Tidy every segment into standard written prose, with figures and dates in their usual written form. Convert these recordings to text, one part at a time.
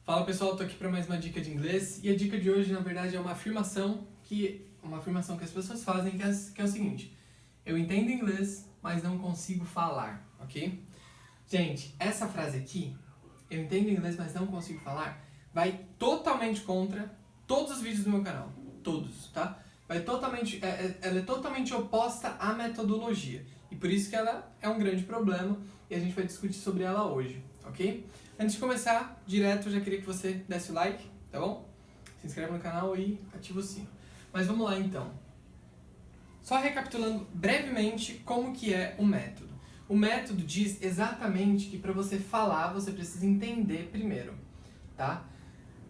Fala pessoal, tô aqui para mais uma dica de inglês e a dica de hoje na verdade é uma afirmação que as pessoas fazem que é o seguinte: eu entendo inglês, mas não consigo falar, ok? Gente, essa frase aqui, eu entendo inglês, mas não consigo falar, vai totalmente contra todos os vídeos do meu canal, todos, tá? Ela é totalmente oposta à metodologia e por isso que ela é um grande problema e a gente vai discutir sobre ela hoje, ok? Antes de começar, direto, eu já queria que você desse o like, tá bom? Se inscreve no canal e ativa o sino. Mas vamos lá então. Só recapitulando brevemente como que é o método. O método diz exatamente que para você falar, você precisa entender primeiro, tá?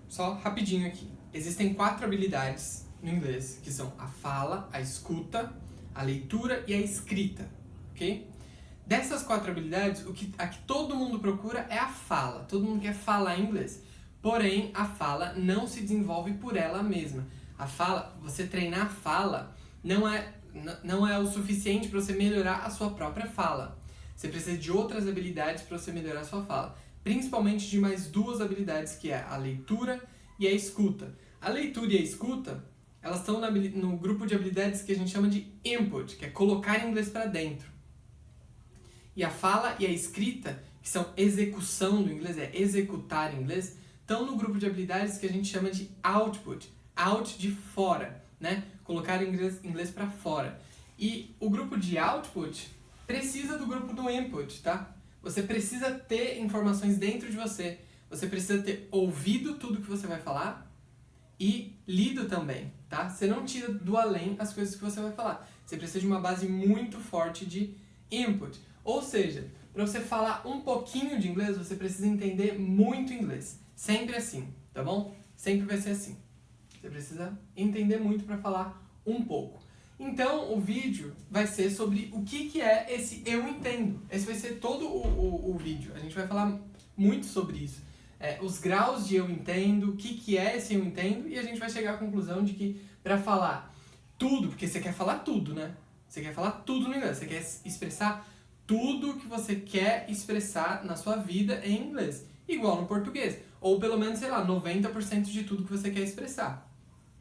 Só rapidinho aqui. Existem 4 habilidades no inglês, que são a fala, a escuta, a leitura e a escrita, ok? Dessas 4 habilidades, a que todo mundo procura é a fala. Todo mundo quer falar inglês. Porém, a fala não se desenvolve por ela mesma. A fala, você treinar a fala, não é o suficiente para você melhorar a sua própria fala. Você precisa de outras habilidades para você melhorar a sua fala. Principalmente de mais 2 habilidades, que é a leitura e a escuta. A leitura e a escuta, elas estão no grupo de habilidades que a gente chama de input, que é colocar inglês para dentro. E a fala e a escrita, que são execução do inglês, é executar inglês, estão no grupo de habilidades que a gente chama de output. Out de fora, né? Colocar inglês para fora. E o grupo de output precisa do grupo do input, tá? Você precisa ter informações dentro de você. Você precisa ter ouvido tudo que você vai falar e lido também, tá? Você não tira do além as coisas que você vai falar. Você precisa de uma base muito forte de input. Ou seja, para você falar um pouquinho de inglês, você precisa entender muito inglês. Sempre assim, tá bom? Sempre vai ser assim. Você precisa entender muito para falar um pouco. Então, o vídeo vai ser sobre o que é esse eu entendo. Esse vai ser todo o vídeo. A gente vai falar muito sobre isso. Os graus de eu entendo, o que é esse eu entendo, e a gente vai chegar à conclusão de que para falar tudo, porque você quer falar tudo, né? Você quer falar tudo no inglês, você quer expressar tudo que você quer expressar na sua vida em inglês, igual no português, ou pelo menos, sei lá, 90% de tudo que você quer expressar,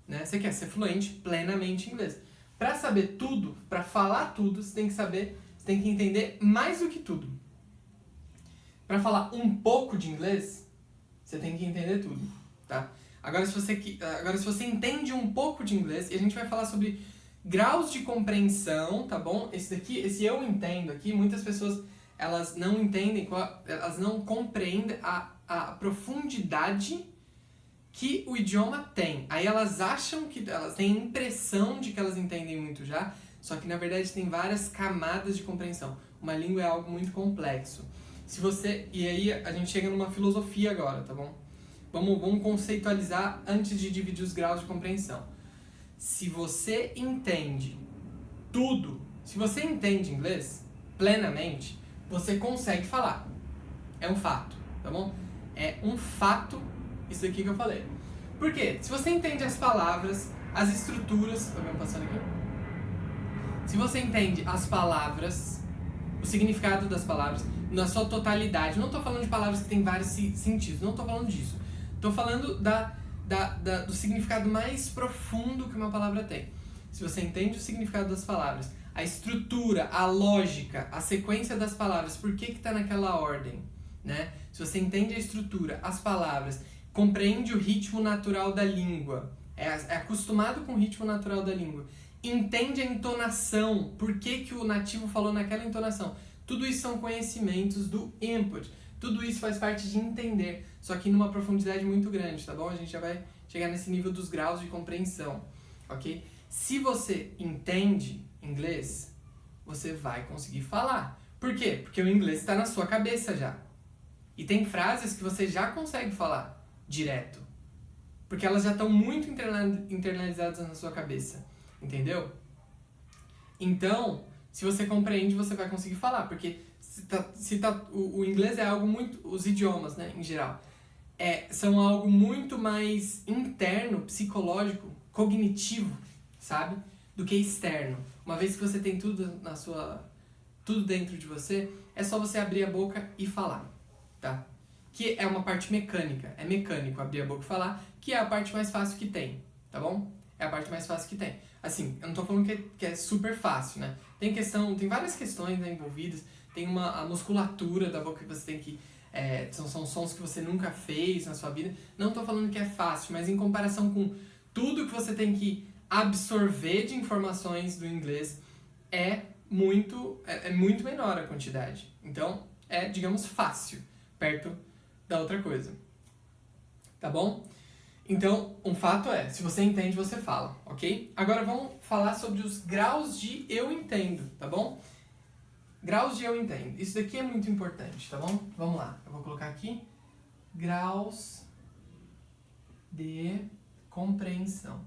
né? Você quer ser fluente plenamente em inglês. Para saber tudo, para falar tudo, você tem que entender mais do que tudo. Para falar um pouco de inglês, você tem que entender tudo, tá? Agora se você entende um pouco de inglês, e a gente vai falar sobre graus de compreensão, tá bom? Esse eu entendo aqui, muitas pessoas elas não entendem, elas não compreendem a profundidade que o idioma tem. Aí elas acham que elas têm a impressão de que elas entendem muito já, só que na verdade tem várias camadas de compreensão. Uma língua é algo muito complexo. E aí a gente chega numa filosofia agora, tá bom? Vamos conceitualizar antes de dividir os graus de compreensão. Se você entende tudo, se você entende inglês plenamente, você consegue falar. É um fato, tá bom? É um fato isso aqui que eu falei. Por quê? Se você entende as palavras, as estruturas... Tá vendo passando aqui? Se você entende as palavras, o significado das palavras, na sua totalidade, não estou falando de palavras que têm vários sentidos, não estou falando disso. Estou falando do significado mais profundo que uma palavra tem. Se você entende o significado das palavras, a estrutura, a lógica, a sequência das palavras, por que está naquela ordem, né? Se você entende a estrutura, as palavras, compreende o ritmo natural da língua, é acostumado com o ritmo natural da língua, entende a entonação, por que o nativo falou naquela entonação, tudo isso são conhecimentos do input. Tudo isso faz parte de entender, só que numa profundidade muito grande, tá bom? A gente já vai chegar nesse nível dos graus de compreensão, ok? Se você entende inglês, você vai conseguir falar. Por quê? Porque o inglês está na sua cabeça já. E tem frases que você já consegue falar direto. Porque elas já estão muito internalizadas na sua cabeça, entendeu? Então, se você compreende, você vai conseguir falar, porque o inglês é algo muito... Os idiomas, né, em geral, são algo muito mais interno, psicológico, cognitivo, sabe? Do que externo. Uma vez que você tem tudo tudo dentro de você, é só você abrir a boca e falar, tá? que é uma parte mecânica. É mecânico abrir a boca e falar, que é a parte mais fácil que tem, tá bom? É a parte mais fácil que tem. Assim, eu não tô falando que é super fácil, né? Tem várias questões, né, envolvidas. Tem a musculatura da boca que você tem que... são sons que você nunca fez na sua vida. Não tô falando que é fácil, mas em comparação com tudo que você tem que absorver de informações do inglês, é muito menor a quantidade. Então, digamos, fácil, perto da outra coisa. Tá bom? Então, um fato é, se você entende, você fala, ok? Agora vamos falar sobre os graus de eu entendo, tá bom? Graus de eu entendo. Isso daqui é muito importante, tá bom? Vamos lá. Eu vou colocar aqui graus de compreensão.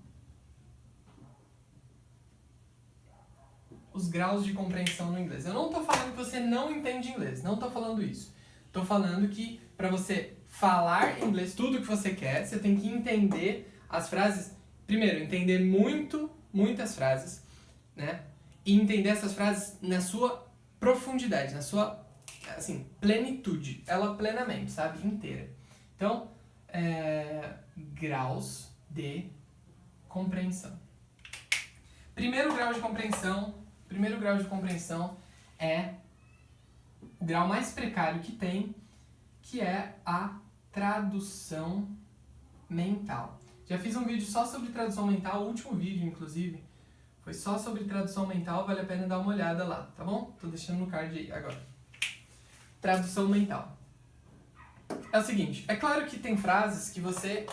Os graus de compreensão no inglês. Eu não tô falando que você não entende inglês, não tô falando isso. Tô falando que para você falar inglês, tudo que você quer, você tem que entender as frases. Primeiro, entender muitas frases, né? E entender essas frases na sua profundidade, na sua, assim, plenitude. Ela plenamente, sabe? Inteira. Então, graus de compreensão. Primeiro grau de compreensão é o grau mais precário que tem, que é a tradução mental. Já fiz um vídeo só sobre tradução mental, o último vídeo, inclusive, foi só sobre tradução mental, vale a pena dar uma olhada lá, tá bom? Tô deixando no card aí agora. Tradução mental. É o seguinte, é claro que tem frases que você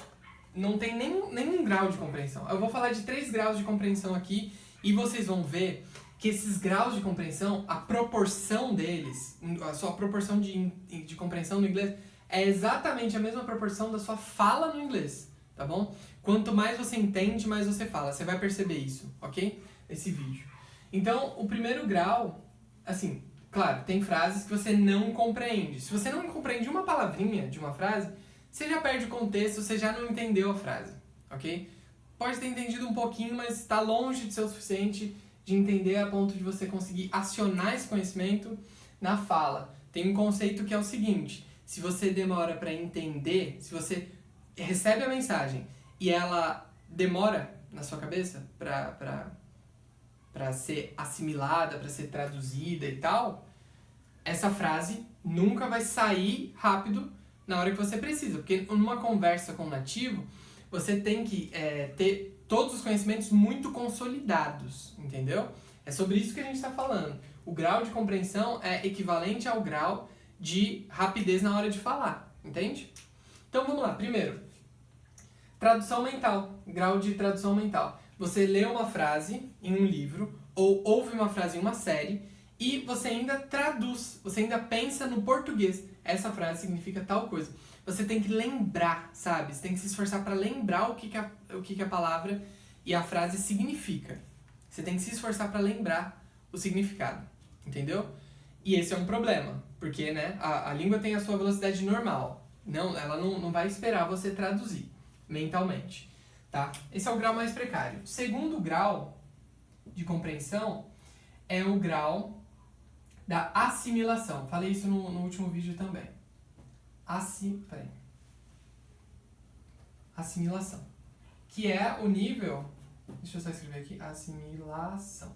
não tem nenhum grau de compreensão. Eu vou falar de 3 graus de compreensão aqui e vocês vão ver que esses graus de compreensão, a proporção deles, a sua proporção de compreensão no inglês é exatamente a mesma proporção da sua fala no inglês, tá bom? Quanto mais você entende, mais você fala. Você vai perceber isso, ok? Esse vídeo. Então, o primeiro grau, assim, claro, tem frases que você não compreende. Se você não compreende uma palavrinha de uma frase, você já perde o contexto, você já não entendeu a frase, ok? Pode ter entendido um pouquinho, mas está longe de ser o suficiente de entender a ponto de você conseguir acionar esse conhecimento na fala. Tem um conceito que é o seguinte: se você demora para entender, se você recebe a mensagem e ela demora na sua cabeça para ser assimilada, para ser traduzida e tal, essa frase nunca vai sair rápido na hora que você precisa. Porque numa conversa com um nativo, você tem que ter todos os conhecimentos muito consolidados, entendeu? É sobre isso que a gente está falando. O grau de compreensão é equivalente ao grau de rapidez na hora de falar, entende? Então vamos lá, primeiro, tradução mental, grau de tradução mental. Você lê uma frase em um livro, ou ouve uma frase em uma série, e você ainda traduz, você ainda pensa no português. Essa frase significa tal coisa. Você tem que lembrar, sabe? Você tem que se esforçar para lembrar o que a palavra e a frase significa. Você tem que se esforçar para lembrar o significado, entendeu? E esse é um problema, porque, né, a língua tem a sua velocidade normal. Ela não vai esperar você traduzir mentalmente, tá? Esse é o grau mais precário. O segundo grau de compreensão é o grau da assimilação. Falei isso no último vídeo também. Assimilação. Que é o nível... Deixa eu só escrever aqui. Assimilação.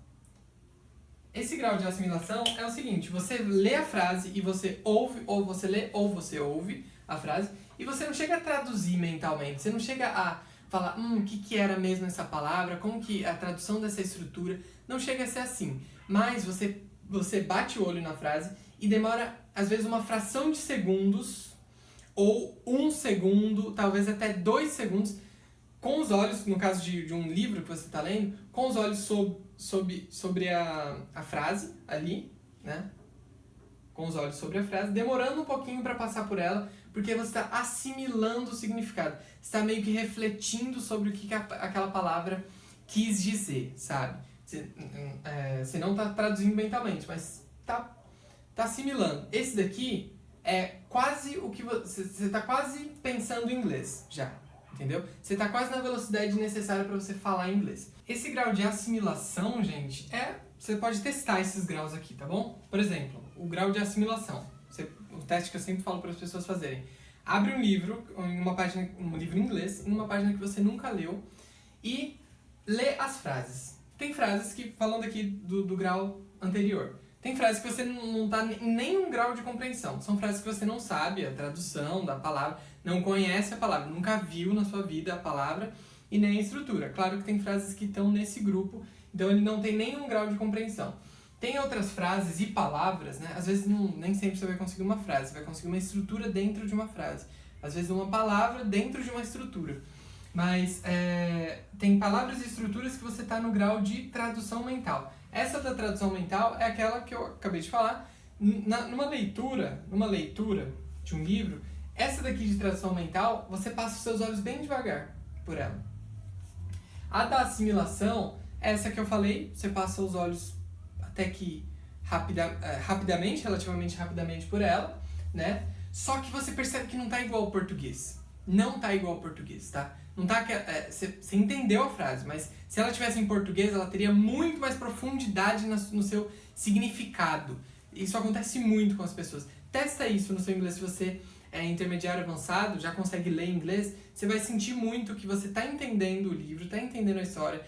Esse grau de assimilação é o seguinte: você lê a frase e você ouve, ou você lê, ou você ouve a frase, e você não chega a traduzir mentalmente. Você não chega a falar, o que era mesmo essa palavra, como que a tradução dessa estrutura. Não chega a ser assim. Mas você bate o olho na frase e demora, às vezes, uma fração de segundos, ou 1 segundo, talvez até 2 segundos, com os olhos, no caso de um livro que você está lendo, com os olhos sobre a frase ali, né? Com os olhos sobre a frase, demorando um pouquinho para passar por ela, porque você está assimilando o significado. Você está meio que refletindo sobre o que aquela palavra quis dizer, sabe? Você não está traduzindo mentalmente, mas está assimilando. Esse daqui é quase o que você está quase pensando em inglês já, entendeu? Você está quase na velocidade necessária para você falar inglês. Esse grau de assimilação, gente, você pode testar esses graus aqui, tá bom? Por exemplo, o grau de assimilação, o teste que eu sempre falo para as pessoas fazerem. abre um livro, um livro em inglês, em uma página que você nunca leu, e lê as frases. Tem frases que, falando aqui do grau anterior, tem frases que você não está em nenhum grau de compreensão. São frases que você não sabe a tradução da palavra, não conhece a palavra, nunca viu na sua vida a palavra e nem a estrutura. Claro que tem frases que estão nesse grupo, então ele não tem nenhum grau de compreensão. Tem outras frases e palavras, né? Às vezes nem sempre você vai conseguir uma frase, você vai conseguir uma estrutura dentro de uma frase. Às vezes uma palavra dentro de uma estrutura. Mas tem palavras e estruturas que você está no grau de tradução mental. Essa da tradução mental é aquela que eu acabei de falar. Numa leitura de um livro, essa daqui de tradução mental, você passa os seus olhos bem devagar por ela. A da assimilação, essa que eu falei, você passa os olhos até que rapidamente, relativamente rapidamente por ela, né? Só que você percebe que não tá igual ao português. Não tá igual ao português, tá? Não tá você entendeu a frase, mas se ela tivesse em português, ela teria muito mais profundidade no seu significado. Isso acontece muito com as pessoas. Testa isso no seu inglês. Se você é intermediário avançado, já consegue ler inglês, você vai sentir muito que você tá entendendo o livro, tá entendendo a história.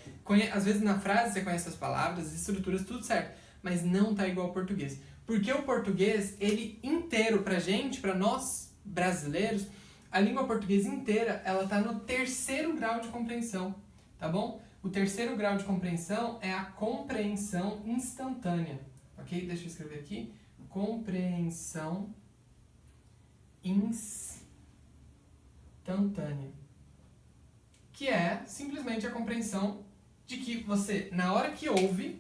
Às vezes na frase você conhece as palavras, as estruturas, tudo certo, mas não tá igual ao português. Porque o português, ele inteiro pra gente, pra nós brasileiros, a língua portuguesa inteira, ela tá no 3º grau de compreensão, tá bom? O 3º grau de compreensão é a compreensão instantânea, ok? Deixa eu escrever aqui. Compreensão instantânea. Que é simplesmente a compreensão de que você, na hora que ouve,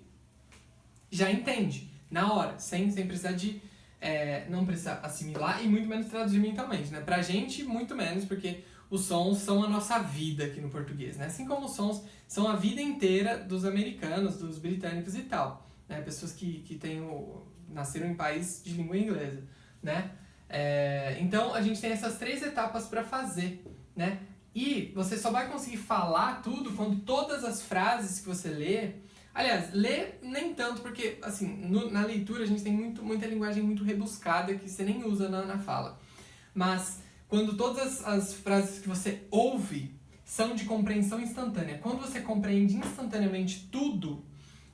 já entende. Na hora, sem precisar de... não precisa assimilar e muito menos traduzir mentalmente, né? Pra gente, muito menos, porque os sons são a nossa vida aqui no português, né? Assim como os sons são a vida inteira dos americanos, dos britânicos e tal, né? Pessoas que nasceram em país de língua inglesa, né? Então, a gente tem essas 3 etapas para fazer, né? E você só vai conseguir falar tudo quando todas as frases que você lê... Aliás, ler nem tanto, porque assim, na leitura a gente tem muita linguagem muito rebuscada que você nem usa na fala. Mas quando todas as frases que você ouve são de compreensão instantânea, quando você compreende instantaneamente tudo,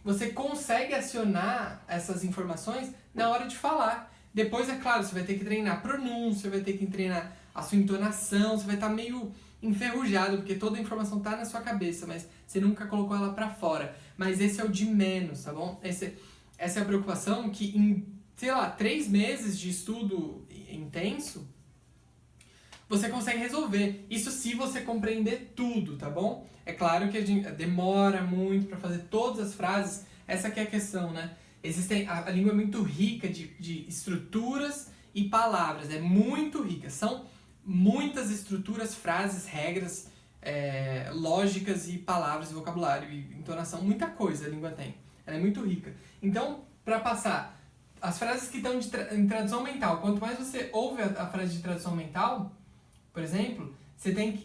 você consegue acionar essas informações na hora de falar. Depois, é claro, você vai ter que treinar a pronúncia, vai ter que treinar a sua entonação, você vai estar meio enferrujado, porque toda a informação está na sua cabeça, mas você nunca colocou ela para fora. Mas esse é o de menos, tá bom? Essa é a preocupação que em, 3 meses de estudo intenso, você consegue resolver. Isso se você compreender tudo, tá bom? É claro que a gente demora muito para fazer todas as frases, essa que é a questão, né? A língua é muito rica de estruturas e palavras, é muito rica. São muitas estruturas, frases, regras, lógicas e palavras, e vocabulário e entonação, muita coisa a língua tem. Ela é muito rica. Então, para passar as frases que estão em tradução mental, quanto mais você ouve a frase de tradução mental, por exemplo,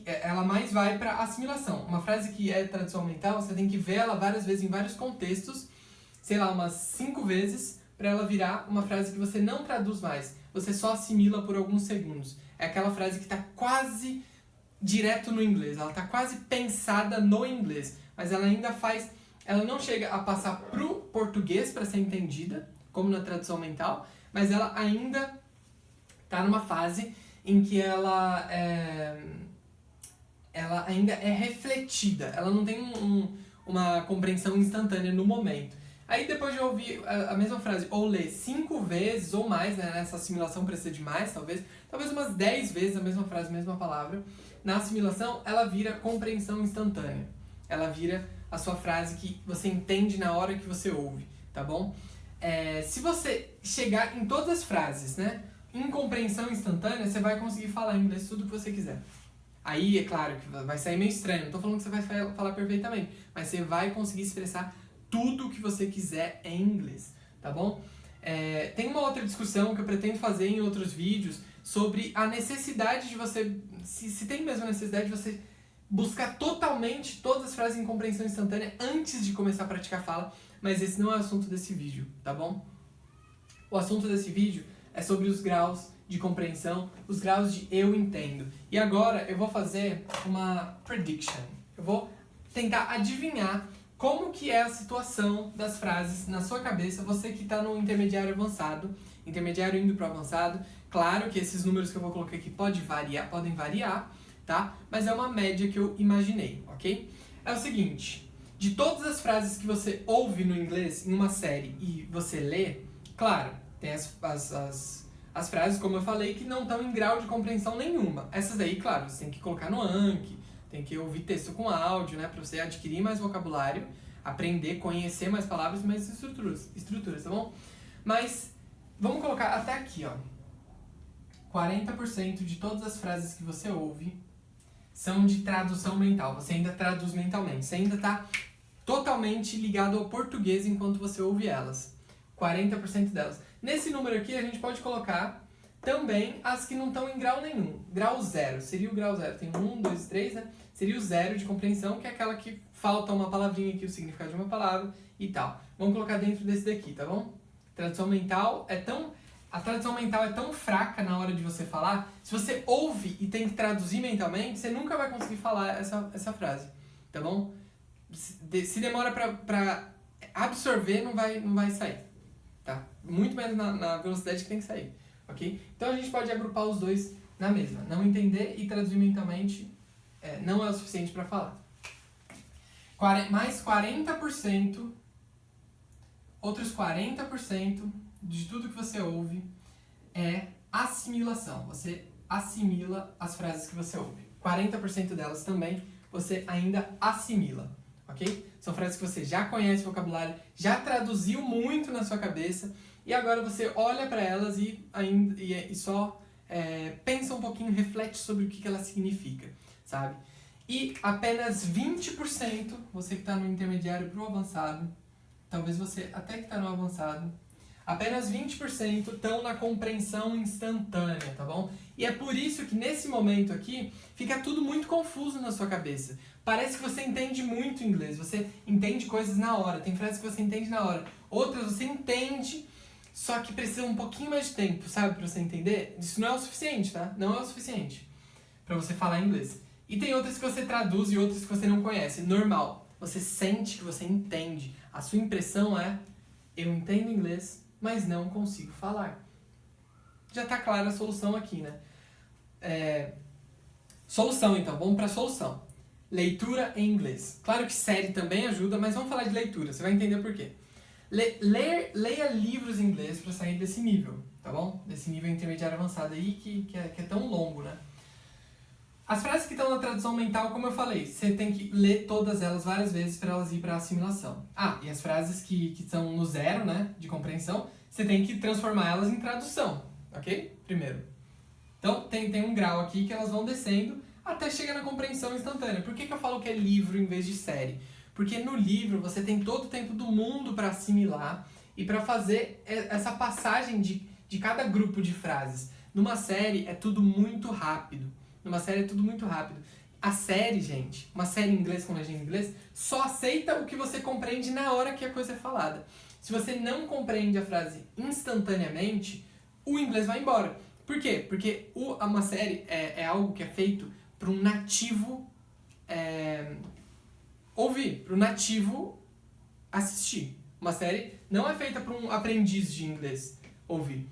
ela mais vai para assimilação. Uma frase que é tradução mental, você tem que ver ela várias vezes em vários contextos, umas 5 vezes, para ela virar uma frase que você não traduz mais. Você só assimila por alguns segundos. É aquela frase que está quase direto no inglês, ela está quase pensada no inglês, mas ela não chega a passar pro português para ser entendida, como na tradução mental, mas ela ainda está numa fase em que ela ainda é refletida, ela não tem uma compreensão instantânea no momento. Aí depois de ouvir a mesma frase, ou ler 5 vezes ou mais, né, nessa assimilação precisa de mais, talvez umas 10 vezes a mesma frase, a mesma palavra, na assimilação ela vira compreensão instantânea. Ela vira a sua frase que você entende na hora que você ouve, tá bom? Se você chegar em todas as frases, né, em compreensão instantânea, você vai conseguir falar em inglês tudo que você quiser. Aí, é claro que vai sair meio estranho, não tô falando que você vai falar perfeitamente, mas você vai conseguir expressar tudo o que você quiser em inglês, tá bom? Tem uma outra discussão que eu pretendo fazer em outros vídeos sobre a necessidade de você, se tem mesmo a necessidade de você buscar totalmente todas as frases em compreensão instantânea antes de começar a praticar fala, mas esse não é o assunto desse vídeo, tá bom? O assunto desse vídeo é sobre os graus de compreensão, os graus de eu entendo. E agora eu vou fazer uma prediction. Eu vou tentar adivinhar como que é a situação das frases na sua cabeça, você que está no intermediário avançado, intermediário indo para o avançado. Claro que esses números que eu vou colocar aqui podem variar, tá? Mas é uma média que eu imaginei, ok? É o seguinte, de todas as frases que você ouve no inglês em uma série e você lê, claro, tem as frases, como eu falei, que não estão em grau de compreensão nenhuma. Essas aí, claro, você tem que colocar no Anki, tem que ouvir texto com áudio, né, para você adquirir mais vocabulário, aprender, conhecer mais palavras, mais estruturas, tá bom? Mas vamos colocar até aqui, ó. 40% de todas as frases que você ouve são de tradução mental. Você ainda traduz mentalmente. Você ainda está totalmente ligado ao português enquanto você ouve elas. 40% delas. Nesse número aqui, a gente pode colocar também as que não estão em grau nenhum. Grau zero. Seria o grau zero. Tem 1, 2, 3, né? Seria o zero de compreensão, que é aquela que falta uma palavrinha aqui, o significado de uma palavra e tal. Vamos colocar dentro desse daqui, tá bom? Tradução mental é tão... A tradução mental é tão fraca na hora de você falar, se você ouve e tem que traduzir mentalmente, você nunca vai conseguir falar essa frase, tá bom? Se demora pra absorver, não vai sair, tá? Muito menos na velocidade que tem que sair, ok? Então a gente pode agrupar os dois na mesma. Não entender e traduzir mentalmente não é o suficiente para falar. Mais 40%, outros 40%... de tudo que você ouve é assimilação. Você assimila as frases que você ouve. 40% delas também você ainda assimila, ok? São frases que você já conhece o vocabulário, já traduziu muito na sua cabeça e agora você olha para elas e só pensa um pouquinho, reflete sobre o que ela significa, sabe? E apenas 20%, você que está no intermediário para o avançado, talvez você até que está no avançado, apenas 20% estão na compreensão instantânea, tá bom? E é por isso que nesse momento aqui fica tudo muito confuso na sua cabeça. Parece que você entende muito inglês, você entende coisas na hora, tem frases que você entende na hora. Outras você entende, só que precisa um pouquinho mais de tempo, sabe? Pra você entender. Isso não é o suficiente, tá? Não é o suficiente pra você falar inglês. E tem outras que você traduz e outras que você não conhece. Normal. Você sente que você entende. A sua impressão é, eu entendo inglês, mas não consigo falar. Já está clara a solução aqui, né? Solução, então. Vamos para a solução. Leitura em inglês. Claro que série também ajuda, mas vamos falar de leitura. Você vai entender por quê. Leia livros em inglês para sair desse nível, tá bom? Desse nível intermediário avançado aí que é tão longo, né? As frases que estão na tradução mental, como eu falei, você tem que ler todas elas várias vezes para elas ir para a assimilação. E as frases que estão no zero, né, de compreensão, você tem que transformar elas em tradução, ok? Primeiro. Então, tem um grau aqui que elas vão descendo até chegar na compreensão instantânea. Por que eu falo que é livro em vez de série? Porque no livro você tem todo o tempo do mundo para assimilar e para fazer essa passagem de cada grupo de frases. Numa série é tudo muito rápido. A série, gente, uma série em inglês com legenda em inglês, só aceita o que você compreende na hora que a coisa é falada. Se você não compreende a frase instantaneamente, o inglês vai embora. Por quê? Porque uma série é algo que é feito para um nativo ouvir, para um nativo assistir. Uma série não é feita para um aprendiz de inglês ouvir.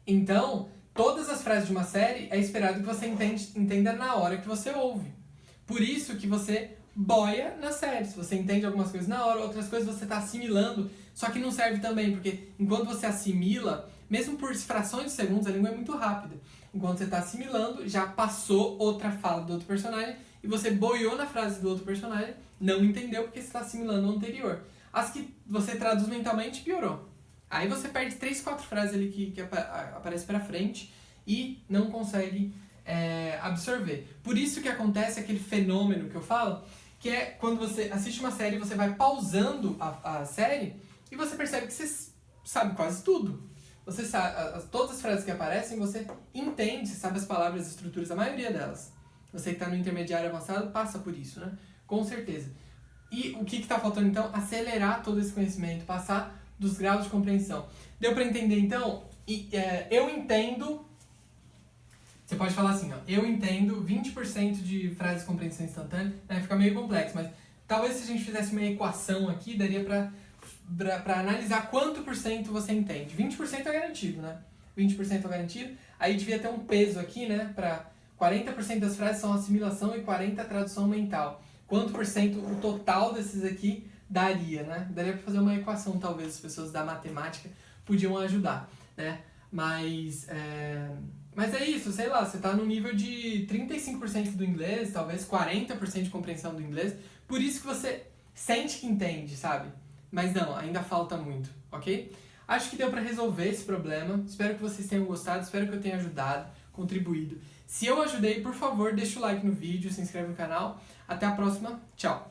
Então, todas as frases de uma série é esperado que você entenda na hora que você ouve. Por isso que você boia na série. Se você entende algumas coisas na hora, outras coisas você está assimilando, só que não serve também, porque enquanto você assimila, mesmo por frações de segundos, a língua é muito rápida. Enquanto você está assimilando, já passou outra fala do outro personagem e você boiou na frase do outro personagem, não entendeu porque você está assimilando o anterior. As que você traduz mentalmente, piorou. Aí você perde 3, 4 frases ali que aparecem pra frente e não consegue absorver. Por isso que acontece aquele fenômeno que eu falo, que é quando você assiste uma série, você vai pausando a série e você percebe que você sabe quase tudo. Você sabe, todas as frases que aparecem, você entende, você sabe as palavras, as estruturas, a maioria delas. Você que está no intermediário avançado passa por isso, né? Com certeza. E o que está faltando então? Acelerar todo esse conhecimento, passar dos graus de compreensão. Deu para entender então? Eu entendo Você pode falar assim, ó, eu entendo 20% de frases de compreensão instantânea, né? Fica meio complexo, mas talvez se a gente fizesse uma equação aqui, daria pra analisar quanto por cento você entende. 20% é garantido, né? 20% é garantido. Aí devia ter um peso aqui, né? Pra 40% das frases são assimilação e 40% tradução mental. Quanto por cento o total desses aqui daria, né? Daria pra fazer uma equação, talvez as pessoas da matemática podiam ajudar, né? Mas é isso, sei lá, você tá no nível de 35% do inglês, talvez 40% de compreensão do inglês, por isso que você sente que entende, sabe? Mas não, ainda falta muito, ok? Acho que deu pra resolver esse problema, espero que vocês tenham gostado, espero que eu tenha ajudado, contribuído. Se eu ajudei, por favor, deixa o like no vídeo, se inscreve no canal. Até a próxima, tchau!